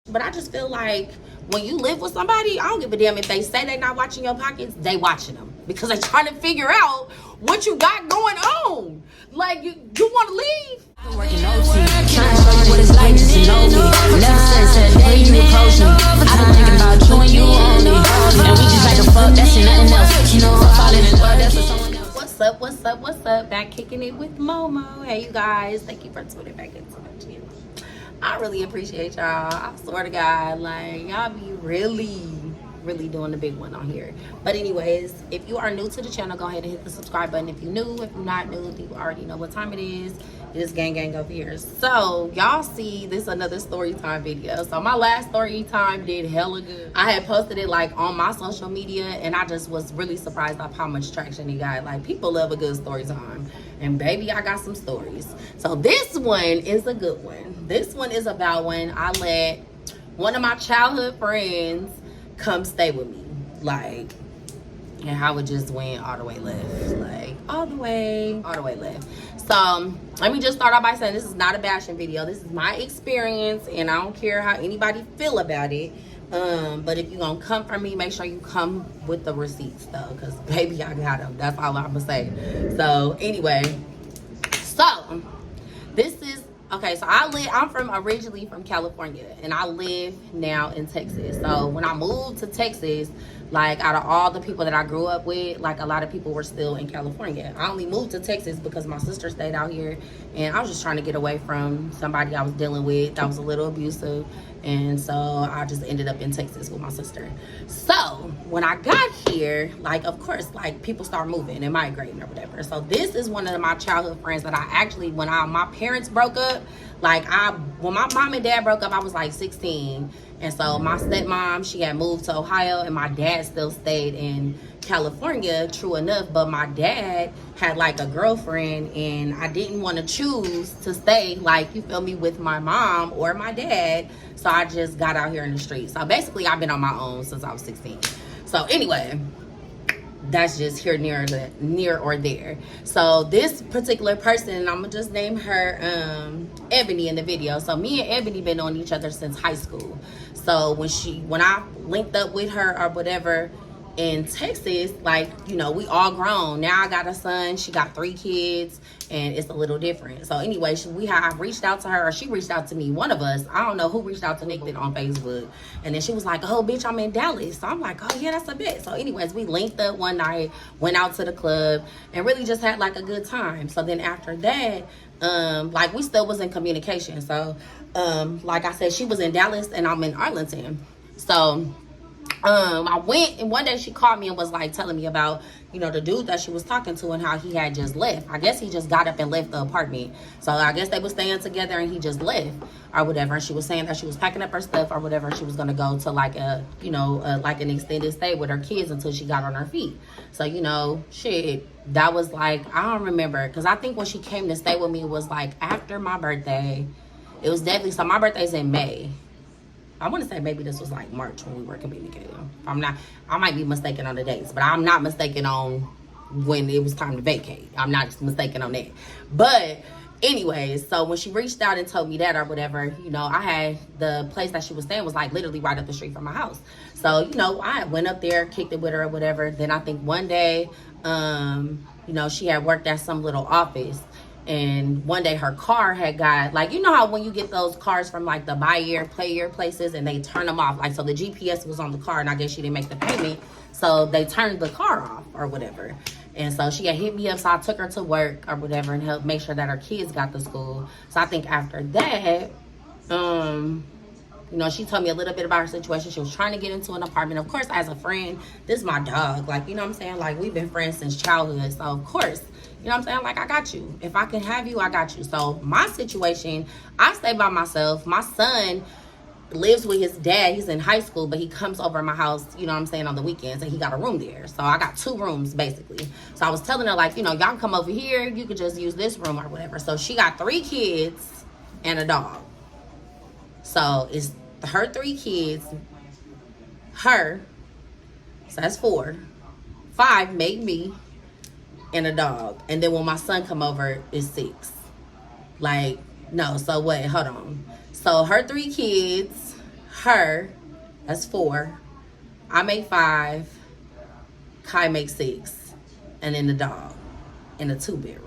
But I just feel like when you live with somebody, I don't give a damn if they say they not watching your pockets, they watching them. Because they trying to figure out what you got going on. Like, you want to leave? Working OT, trying to show you what it's like just to know me. Never said a day you approach me. I've been thinking about you and you only. And we just like to fuck, that's nothing else. You know, I'm falling in love, that's for someone else. What's up? Back kicking it with Momo. Hey, you guys. Thank you for tuning back into my channel. I really appreciate y'all. I swear to God, like, y'all be really doing the big one on here. But anyways, if you are new to the channel, go ahead and hit the subscribe button. If you're new, if you're not new, you already know what time it is. It is gang over here. So y'all see this another story time video. So my last story time did hella good. I had posted it like on my social media, and I just was really surprised of how much traction it got. Like, people love a good story time, and baby, I got some stories. So this one is a good one. This one is about when I let one of my childhood friends come stay with me, like, and how it just went all the way left, like all the way left. So let me just start off by saying this is not a bashing video. This is my experience, and I don't care how anybody feel about it. But if you're gonna come from me, make sure you come with the receipts though, because baby, I got them. That's all I'm gonna say. So anyway, so this is okay. So I'm originally from California, and I live now in Texas. So when I moved to Texas, like, out of all the people that I grew up with, like, a lot of people were still in California. I only moved to Texas because my sister stayed out here, and I was just trying to get away from somebody I was dealing with that was a little abusive. And so I just ended up in Texas with my sister. So when I got here, like, of course, like, people start moving and migrating or whatever. So this is one of my childhood friends that I actually, when my parents broke up, like, when my mom and dad broke up, I was like 16. And so my stepmom, she had moved to Ohio, and my dad still stayed in California, true enough. But my dad had like a girlfriend, and I didn't want to choose to stay, like, you feel me, with my mom or my dad. So I just got out here in the streets. So basically, I've been on my own since I was 16. So anyway, that's just here near or there. So this particular person, I'm gonna just name her Ebony in the video. So me and Ebony been on each other since high school. So when I linked up with her or whatever in Texas, like, you know, we all grown. Now I got a son, she got 3 kids, and it's a little different. So anyway, I reached out to her, or she reached out to me, one of us. I don't know who reached out to Nick on Facebook. And then she was like, oh, bitch, I'm in Dallas. So I'm like, oh, yeah, that's a bit. So anyways, we linked up one night, went out to the club, and really just had like a good time. So then after that, like, we still was in communication. So like I said, she was in Dallas and I'm in Arlington. So I went, and one day she called me and was like telling me about, you know, the dude that she was talking to and how he had just left. I guess he just got up and left the apartment. So I guess they were staying together and he just left or whatever. And she was saying that she was packing up her stuff or whatever. She was going to go to like like an extended stay with her kids until she got on her feet. So, you know, shit, that was like, I don't remember. Because I think when she came to stay with me, it was like after my birthday. It was definitely, so my birthday's in May. I want to say maybe this was like March when we were communicating. I might be mistaken on the dates, but I'm not mistaken on when it was time to vacate. I'm not mistaken on that. But anyways, so when she reached out and told me that or whatever, you know, I had the place that she was staying was like literally right up the street from my house. So, you know, I went up there, kicked it with her or whatever. Then I think one day, you know, she had worked at some little office. And one day her car had got, like, you know how when you get those cars from like the buy year, play year places and they turn them off. Like, so the GPS was on the car and I guess she didn't make the payment. So they turned the car off or whatever. And so she had hit me up. So I took her to work or whatever and helped make sure that her kids got to school. So I think after that, you know, she told me a little bit about her situation. She was trying to get into an apartment. Of course, as a friend, this is my dog. Like, you know what I'm saying? Like, we've been friends since childhood. So, of course, you know what I'm saying? Like, I got you. If I can have you, I got you. So, my situation, I stay by myself. My son lives with his dad. He's in high school, but he comes over to my house, you know what I'm saying, on the weekends, and he got a room there. So, I got 2 rooms, basically. So, I was telling her, like, you know, y'all come over here. You could just use this room or whatever. So, she got 3 kids and a dog. So, it's her 3 kids, her, so that's 4, 5 make me, and a dog. And then when my son come over, it's 6. Like, no, so wait, hold on. So her 3 kids, her, that's 4. I make 5. Kai makes 6. And then the dog in a 2-bedroom.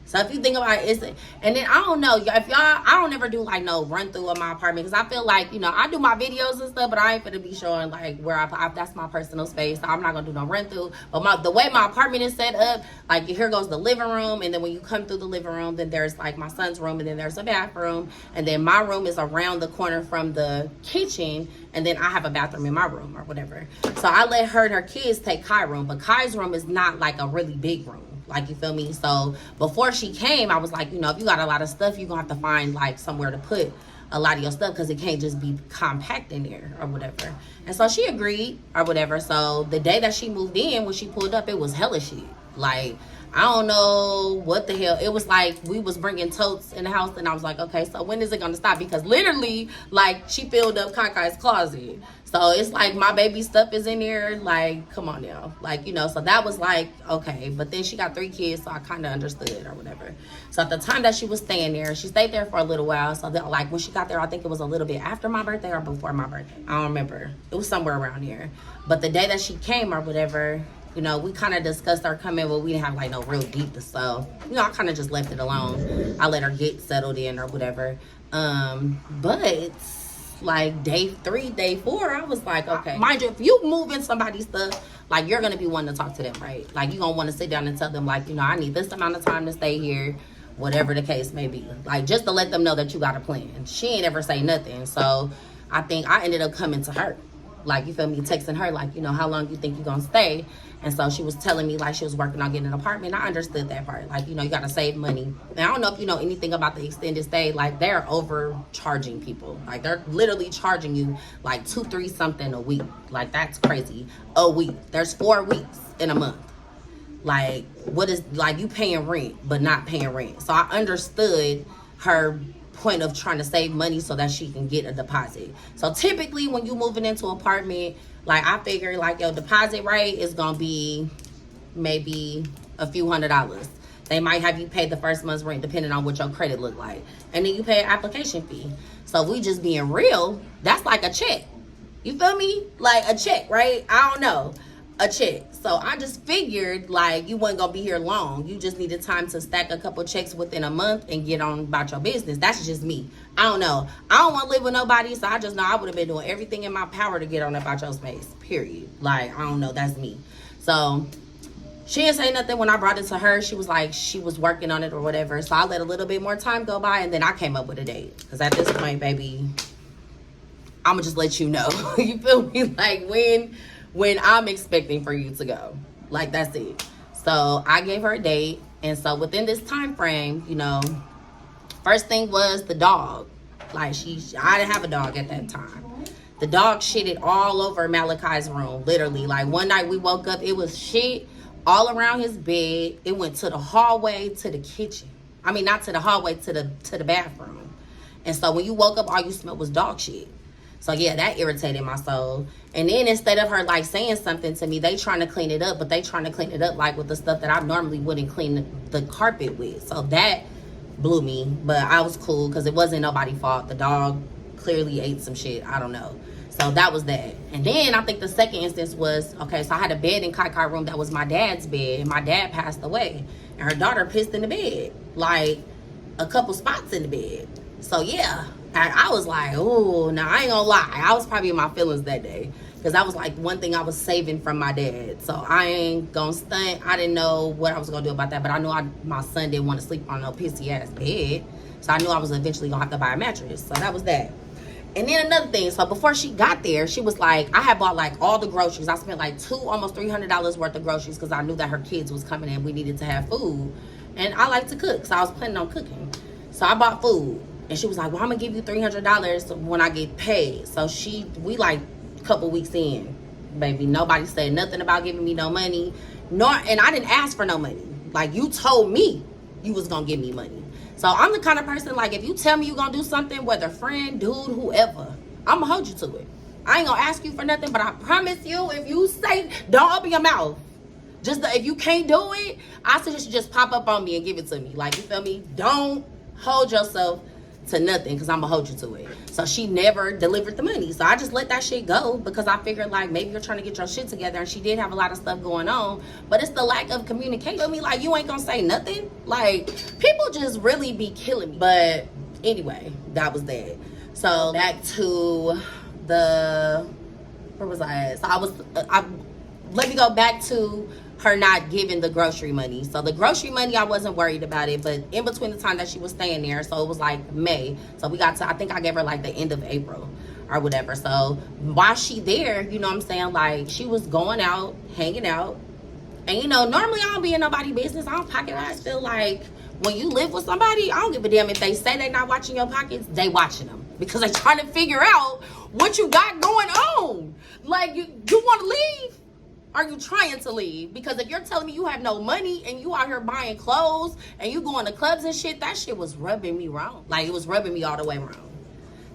So if you think about it, and then I don't know, if y'all, I don't ever do like no run through of my apartment, because I feel like, you know, I do my videos and stuff, but I ain't gonna be showing like where that's my personal space. So I'm not gonna do no run through. But the way my apartment is set up, like here goes the living room, and then when you come through the living room, then there's like my son's room, and then there's a bathroom, and then my room is around the corner from the kitchen, and then I have a bathroom in my room or whatever. So I let her and her kids take Kai's room, but Kai's room is not like a really big room. Like, you feel me? So before she came, I was like, you know, if you got a lot of stuff, you're gonna have to find like somewhere to put a lot of your stuff, because it can't just be compact in there or whatever. And so she agreed or whatever. So the day that she moved in, when she pulled up, it was hella shit. Like, I don't know what the hell. It was like we was bringing totes in the house, and I was like, okay, so when is it gonna stop? Because literally, like, she filled up Kai's closet. So it's like my baby stuff is in there. Like, come on now. Like, you know, so that was like, okay. But then she got 3 kids, so I kind of understood or whatever. So at the time that she was staying there, she stayed there for a little while. So that, like, when she got there, I think it was a little bit after my birthday or before my birthday. I don't remember. It was somewhere around here. But the day that she came or whatever, you know, we kind of discussed her coming, but we didn't have like no real deep stuff. You know, I kind of just left it alone. I let her get settled in or whatever. But like day 3, day 4, I was like, okay, mind you, if you move in somebody's stuff, like, you're gonna be wanting to talk to them, right? Like, you're gonna want to sit down and tell them, like, you know, I need this amount of time to stay here, whatever the case may be. Like, just to let them know that you got a plan. She ain't ever say nothing. So I think I ended up coming to her, like, you feel me, texting her, like, you know, how long you think you're gonna stay? And so she was telling me, like, she was working on getting an apartment. I understood that part. Like, you know, you got to save money. And I don't know if you know anything about the extended stay. Like, they're overcharging people. Like, they're literally charging you, like, 2-3 something a week. Like, that's crazy. A week. There's 4 weeks in a month. Like, what is, like, you paying rent, but not paying rent. So I understood her point of trying to save money so that she can get a deposit. So typically when you moving into an apartment, like, I figure like your deposit rate is gonna be maybe a few $100s. They might have you pay the first month's rent depending on what your credit look like, and then you pay an application fee. So if we just being real, that's like a check. You feel me? Like a check, right? I don't know, a check. So I just figured, like, you wasn't gonna be here long. You just needed time to stack a couple checks within a month and get on about your business. That's just me. I don't know. I don't want to live with nobody, so I just know I would have been doing everything in my power to get on about your space, period. Like, I don't know. That's me. So she didn't say nothing when I brought it to her. She was like, she was working on it or whatever. So I let a little bit more time go by, and then I came up with a date. Because at this point, baby, I'm going to just let you know. You feel me? Like, when I'm expecting for you to go. Like, that's it. So I gave her a date. And so within this time frame, you know, first thing was the dog. Like, I didn't have a dog at that time. The dog shitted all over Malachi's room, literally. Like, one night we woke up, it was shit all around his bed. It went to the hallway, to the kitchen. I mean, not to the hallway, to the bathroom. And so when you woke up, all you smelled was dog shit. So yeah, that irritated my soul. And then instead of her like saying something to me, they trying to clean it up, but they trying to clean it up like with the stuff that I normally wouldn't clean the carpet with. So that blew me, but I was cool because it wasn't nobody's fault. The dog clearly ate some shit. I don't know. So that was that. And then I think the second instance was, okay, so I had a bed in Kai room that was my dad's bed, and my dad passed away, and her daughter pissed in the bed, like a couple spots in the bed. So yeah, I was like, oh, now I ain't gonna lie, I was probably in my feelings that day, because that was like one thing I was saving from my dad. So I ain't gonna stunt. I didn't know what I was gonna do about that, but I knew my son didn't want to sleep on no pissy ass bed, so I knew I was eventually gonna have to buy a mattress. So that was that. And then another thing, so before she got there, she was like, I had bought like all the groceries. I spent like almost $300 worth of groceries because I knew that her kids was coming in. We needed to have food, and I like to cook, so I was planning on cooking. So I bought food. And she was like, well, I'm going to give you $300 when I get paid. So we like a couple weeks in, baby. Nobody said nothing about giving me no money. And I didn't ask for no money. Like, you told me you was going to give me money. So I'm the kind of person, like, if you tell me you're going to do something, whether friend, dude, whoever, I'm going to hold you to it. I ain't going to ask you for nothing, but I promise you, if you say, don't open your mouth. If you can't do it, I suggest you just pop up on me and give it to me. Like, you feel me? Don't hold yourself to nothing because I'm gonna hold you to it. So she never delivered the money. So I just let that shit go because I figured like maybe you're trying to get your shit together, and she did have a lot of stuff going on, but it's the lack of communication. I mean, like, you ain't gonna say nothing. Like, people just really be killing me. But anyway, that was that. So back to the, where was I at? So let me go back to her not giving the grocery money. So the grocery money, I wasn't worried about it, but in between the time that she was staying there, so it was like May. So we got to, I think I gave her like the end of April or whatever. So while she there, you know what I'm saying, like, she was going out, hanging out. And you know, normally I don't be in nobody's business. I don't pocket watch. Feel like when you live with somebody, I don't give a damn if they say they not watching your pockets, they watching them. Because they trying to figure out what you got going on. Like, you want to leave? Are you trying to leave? Because if you're telling me you have no money and you out here buying clothes and you going to clubs and shit, that shit was rubbing me wrong. Like, it was rubbing me all the way wrong.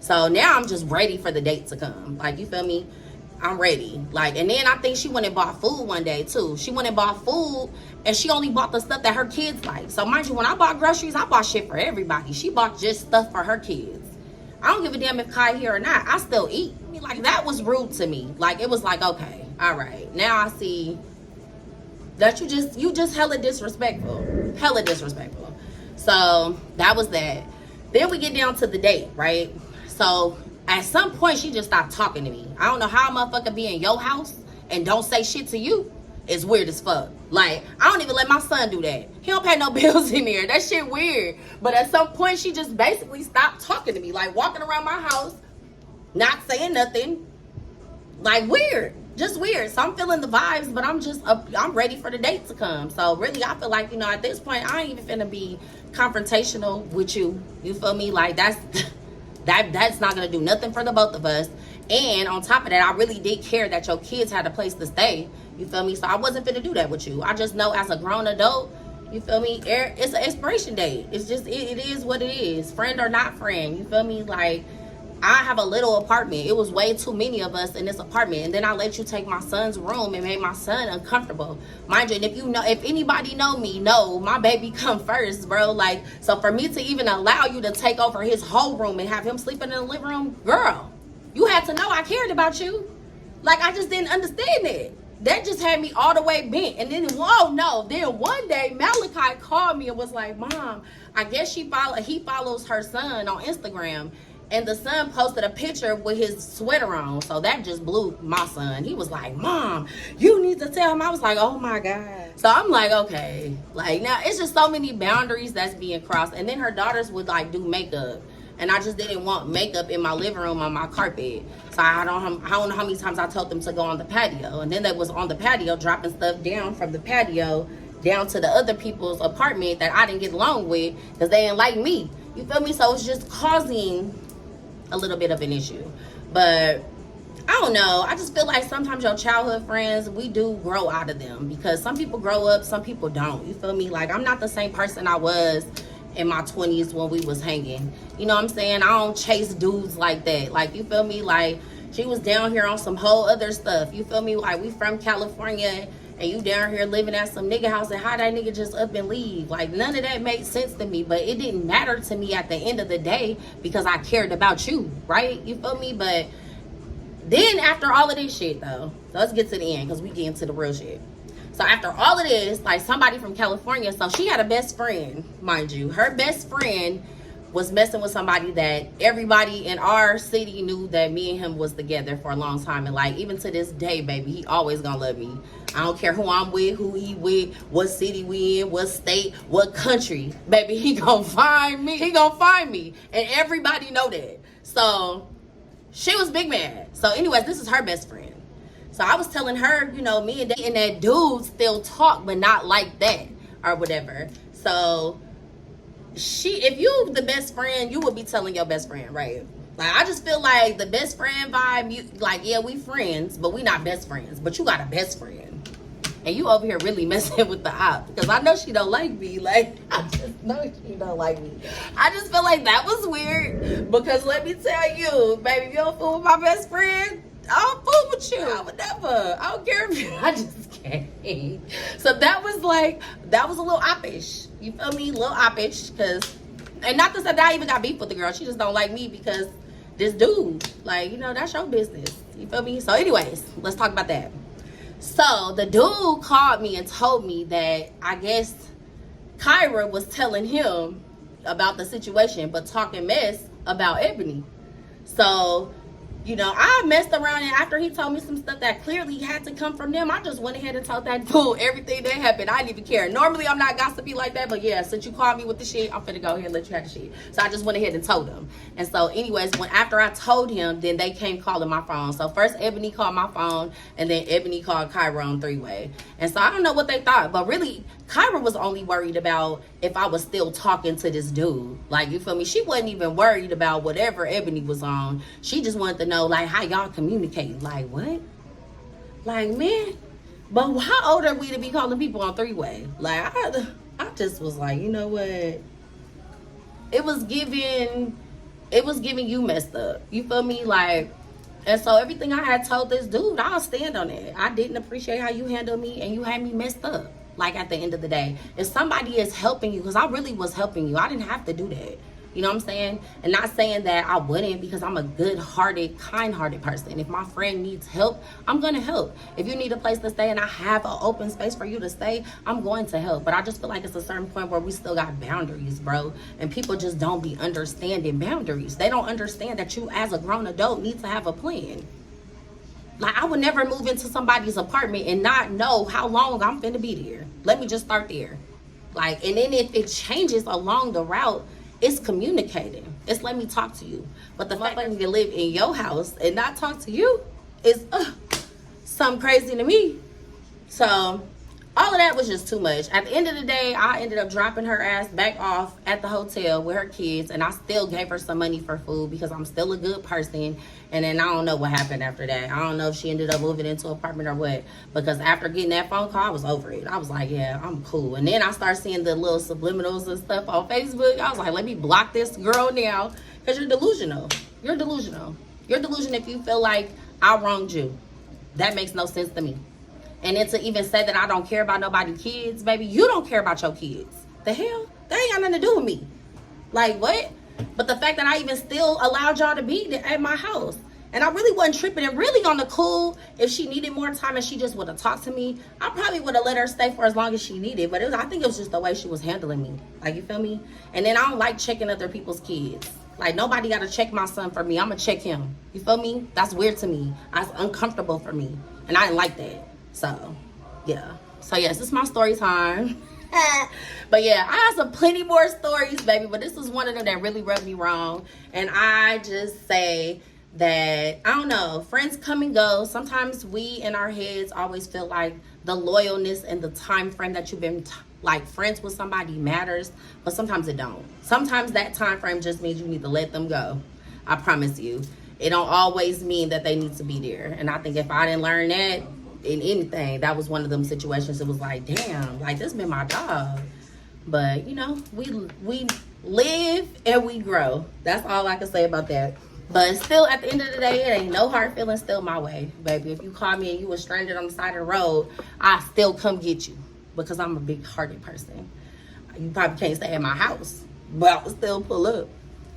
So now I'm just ready for the date to come. Like, you feel me? I'm ready. Like, and then I think she went and bought food one day too. She went and bought food and she only bought the stuff that her kids like. So mind you, when I bought groceries, I bought shit for everybody. She bought just stuff for her kids. I don't give a damn if Kai here or not. I still eat. I mean, like, that was rude to me. Like, it was like, okay, all right. Now I see that you just hella disrespectful. Hella disrespectful. So that was that. Then we get down to the date, right? So at some point, she just stopped talking to me. I don't know how a motherfucker be in your house and don't say shit to you. It's weird as fuck. Like, I don't even let my son do that. He don't pay no bills in there. That shit weird. But at some point, she just basically stopped talking to me. Like, walking around my house, not saying nothing. Like, weird. Just weird. So I'm feeling the vibes, but I'm ready for the date to come. So really, I feel like, you know, at this point, I ain't even finna be confrontational with you. You feel me? Like, that's not gonna do nothing for the both of us. And on top of that, I really did care that your kids had a place to stay. You feel me? So I wasn't finna do that with you. I just know as a grown adult, you feel me? It's an expiration date. It's just, it is what it is. Friend or not friend. You feel me? Like, I have a little apartment. It was way too many of us in this apartment. And then I let you take my son's room and made my son uncomfortable. Mind you, and if anybody know me, know my baby come first, bro. Like, so for me to even allow you to take over his whole room and have him sleeping in the living room, girl, you had to know I cared about you. Like, I just didn't understand it. That just had me all the way bent. And then, then one day Malachi called me and was like, Mom, I guess he follows her son on Instagram. And the son posted a picture with his sweater on. So that just blew my son. He was like, Mom, you need to tell him. I was like, oh my God. So I'm like, okay. Like, now it's just so many boundaries that's being crossed. And then her daughters would like do makeup. And I just didn't want makeup in my living room on my carpet. So I don't know how many times I told them to go on the patio. And then they was on the patio dropping stuff down from the patio down to the other people's apartment that I didn't get along with because they didn't like me. You feel me? So it's just causing a little bit of an issue. But I don't know. I just feel like sometimes your childhood friends, we do grow out of them because some people grow up, some people don't. You feel me? Like, I'm not the same person I was in my 20s when we was hanging. You know what I'm saying? I don't chase dudes like that. Like, you feel me? Like, she was down here on some whole other stuff. You feel me? Like, we from California and you down here living at some nigga house, and how that nigga just up and leave. Like, none of that made sense to me, but it didn't matter to me at the end of the day because I cared about you, right? You feel me? But then after all of this shit though, so let's get to the end because we get into the real shit. So after all of this, like, somebody from California, so she had a best friend, mind you. Her best friend was messing with somebody that everybody in our city knew that me and him was together for a long time. And like, even to this day, baby, he always gonna love me. I don't care who I'm with, who he with, what city we in, what state, what country. Baby, he gonna find me. He gonna find me. And everybody know that. So she was big mad. So anyways, this is her best friend. So I was telling her, you know, me and that dude still talk, but not like that or whatever. So if you the best friend, you would be telling your best friend, right? Like, I just feel like the best friend vibe, you like, yeah, we friends, but we not best friends. But you got a best friend. And you over here really messing with the op. Because I know she don't like me. Like, I just know she don't like me. I just feel like that was weird. Because let me tell you, baby, if you don't fool with my best friend, I don't fool with you. I would never. I don't care if you. I just can't. So that was a little oppish. You feel me? A little oppish. Because And not to say that I even got beef with the girl. She just don't like me because this dude, like, you know, that's your business. You feel me? So anyways, let's talk about that. So the dude called me and told me that I guess Kyra was telling him about the situation, but talking mess about Ebony. So, you know, I messed around, and after he told me some stuff that clearly had to come from them, I just went ahead and told that dude everything that happened. I didn't even care. Normally, I'm not gossipy like that, but yeah, since you called me with the shit, I'm finna go ahead and let you have the shit. So I just went ahead and told him. And so anyways, after I told him, then they came calling my phone. So first Ebony called my phone, and then Ebony called Kyra on three-way. And so I don't know what they thought, but really, Kyra was only worried about if I was still talking to this dude. Like, you feel me? She wasn't even worried about whatever Ebony was on. She just wanted to know, like, how y'all communicate. Like, what? Like, man. But how old are we to be calling people on three-way? Like, I just was like, you know what? It was giving you messed up. You feel me? Like, and so everything I had told this dude, I'll stand on it. I didn't appreciate how you handled me, and you had me messed up. Like, at the end of the day, if somebody is helping you, because I really was helping you, I didn't have to do that. You know what I'm saying? And not saying that I wouldn't, because I'm a good-hearted, kind-hearted person. If my friend needs help, I'm going to help. If you need a place to stay and I have an open space for you to stay, I'm going to help. But I just feel like it's a certain point where we still got boundaries, bro. And people just don't be understanding boundaries. They don't understand that you, as a grown adult, need to have a plan. Like, I would never move into somebody's apartment and not know how long I'm finna be there. Let me just start there. Like, and then if it changes along the route, it's communicating. It's let me talk to you. But the fact that you can live in your house and not talk to you is something crazy to me. So all of that was just too much. At the end of the day, I ended up dropping her ass back off at the hotel with her kids, and I still gave her some money for food because I'm still a good person. And then I don't know what happened after that. I don't know if she ended up moving into an apartment or what, because after getting that phone call, I was over it. I was like, yeah, I'm cool. And then I started seeing the little subliminals and stuff on Facebook. I was like, let me block this girl now, because you're delusional. You're delusional. You're delusional if you feel like I wronged you. That makes no sense to me. And then to even say that I don't care about nobody's kids, baby, you don't care about your kids. The hell? That ain't got nothing to do with me. Like, what? But the fact that I even still allowed y'all to be at my house, and I really wasn't tripping, and really on the cool, if she needed more time and she just would have talked to me, I probably would have let her stay for as long as she needed. But I think it was just the way she was handling me. Like, you feel me? And then I don't like checking other people's kids. Like, nobody got to check my son for me. I'm going to check him. You feel me? That's weird to me. That's uncomfortable for me. And I didn't like that. So, yeah. So, yes, this is my story time. But, yeah, I have some plenty more stories, baby. But this was one of them that really rubbed me wrong. And I just say that, I don't know, friends come and go. Sometimes we, in our heads, always feel like the loyalness and the time frame that you've been, like, friends with somebody matters. But sometimes it don't. Sometimes that time frame just means you need to let them go. I promise you. It don't always mean that they need to be there. And I think if I didn't learn that in anything, that was one of them situations. It was like, damn, like, this been my job. But, you know, we live and we grow. That's all I can say about that. But still, at the end of the day, it ain't no hard feelings still my way, baby. If you call me and you were stranded on the side of the road, I still come get you, because I'm a big-hearted person. You probably can't stay at my house, but I will still pull up.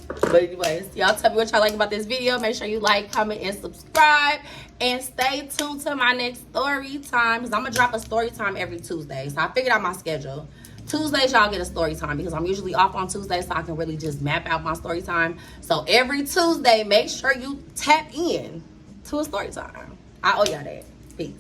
But anyways, y'all tell me what y'all like about this video. Make sure you like, comment, and subscribe. And stay tuned to my next story time, because I'm going to drop a story time every Tuesday. So I figured out my schedule. Tuesdays, y'all get a story time, because I'm usually off on Tuesdays, so I can really just map out my story time. So every Tuesday, make sure you tap in to a story time. I owe y'all that. Peace.